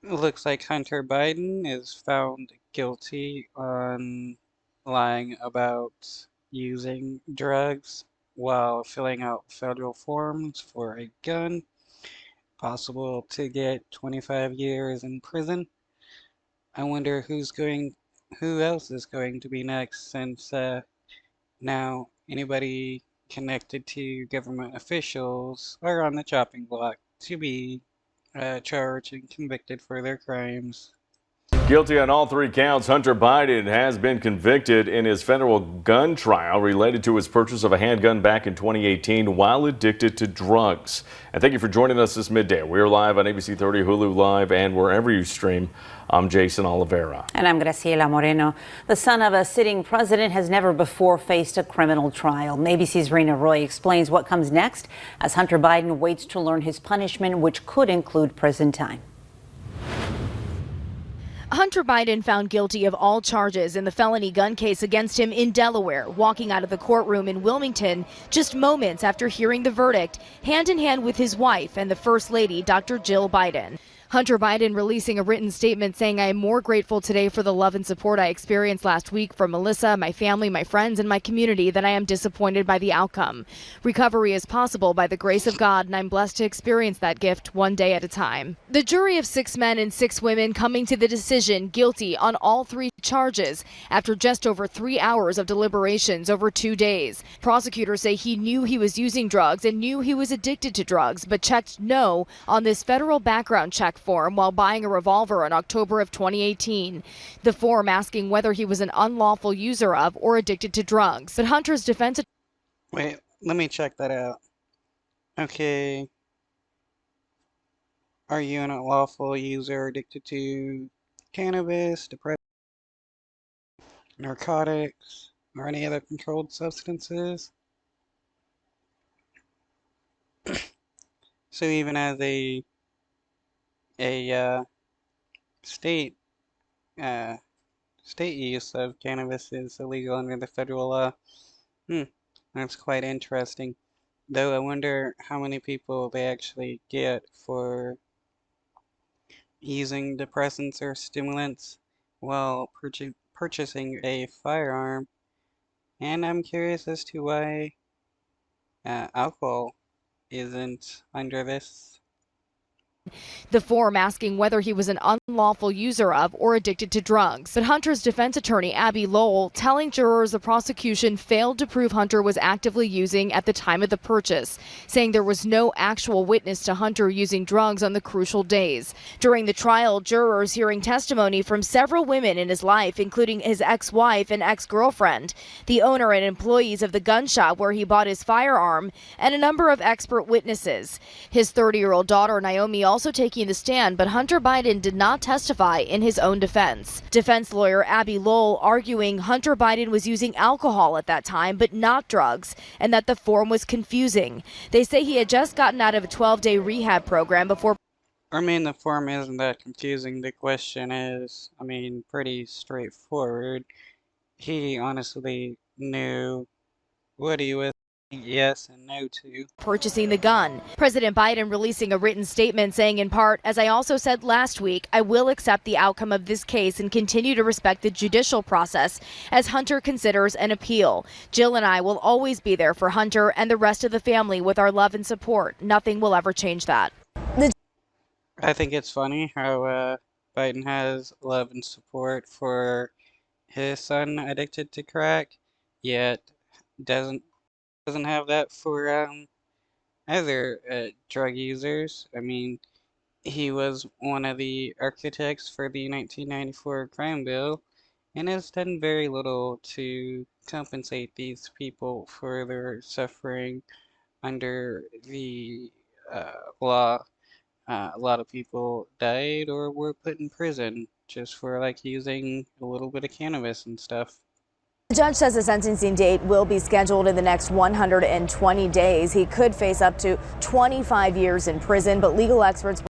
It looks like Hunter Biden is found guilty on lying about using drugs while filling out federal forms for a gun, possible to get 25 years in prison. I wonder who else is going to be next since now anybody connected to government officials are on the chopping block to be charged and convicted for their crimes. Guilty on all three counts, Hunter Biden has been convicted in his federal gun trial related to his purchase of a handgun back in 2018 while addicted to drugs. And thank you for joining us this midday. We're live on ABC 30, Hulu Live, and wherever you stream. I'm Jason Oliveira. And I'm Graciela Moreno. The son of a sitting president has never before faced a criminal trial. ABC's Rena Roy explains what comes next as Hunter Biden waits to learn his punishment, which could include prison time. Hunter Biden found guilty of all charges in the felony gun case against him in Delaware, walking out of the courtroom in Wilmington just moments after hearing the verdict, hand in hand with his wife and the First Lady, Dr. Jill Biden. Hunter Biden releasing a written statement saying, "I am more grateful today for the love and support I experienced last week from Melissa, my family, my friends, and my community than I am disappointed by the outcome. Recovery is possible by the grace of God, and I'm blessed to experience that gift one day at a time." The jury of 6 men and 6 women coming to the decision guilty on all 3 charges after just over 3 hours of deliberations over 2 days. Prosecutors say he knew he was using drugs and knew he was addicted to drugs, but checked no on this federal background check form while buying a revolver in October of 2018. The form asking whether he was an unlawful user of or addicted to drugs. But Hunter's defense... Wait, let me check that out. Okay. Are you an unlawful user addicted to cannabis, depression, narcotics, or any other controlled substances? So even as a state state use of cannabis is illegal under the federal law. That's quite interesting. Though I wonder how many people they actually get for using depressants or stimulants while purchasing a firearm. And I'm curious as to why alcohol isn't under this. The form asking whether he was an unlawful user of or addicted to drugs. But Hunter's defense attorney, Abby Lowell, telling jurors the prosecution failed to prove Hunter was actively using at the time of the purchase, saying there was no actual witness to Hunter using drugs on the crucial days. During the trial, jurors hearing testimony from several women in his life, including his ex-wife and ex-girlfriend, the owner and employees of the gun shop where he bought his firearm, and a number of expert witnesses. His 30-year-old daughter, Naomi, also taking the stand, but Hunter Biden did not testify in his own defense. Defense lawyer Abby Lowell arguing Hunter Biden was using alcohol at that time, but not drugs, and that the form was confusing. They say he had just gotten out of a 12-day rehab program before... I mean, the form isn't that confusing. The question is, I mean, pretty straightforward. He honestly knew what he was yes and no to. Purchasing the gun. President Biden releasing a written statement saying in part, "As I also said last week, I will accept the outcome of this case and continue to respect the judicial process as Hunter considers an appeal. Jill and I will always be there for Hunter and the rest of the family with our love and support. Nothing will ever change that." I think it's funny how Biden has love and support for his son addicted to crack, yet doesn't have that for other drug users. I mean, he was one of the architects for the 1994 crime bill and has done very little to compensate these people for their suffering under the law. A lot of people died or were put in prison just for like using a little bit of cannabis and stuff. The judge says the sentencing date will be scheduled in the next 120 days. He could face up to 25 years in prison, but legal experts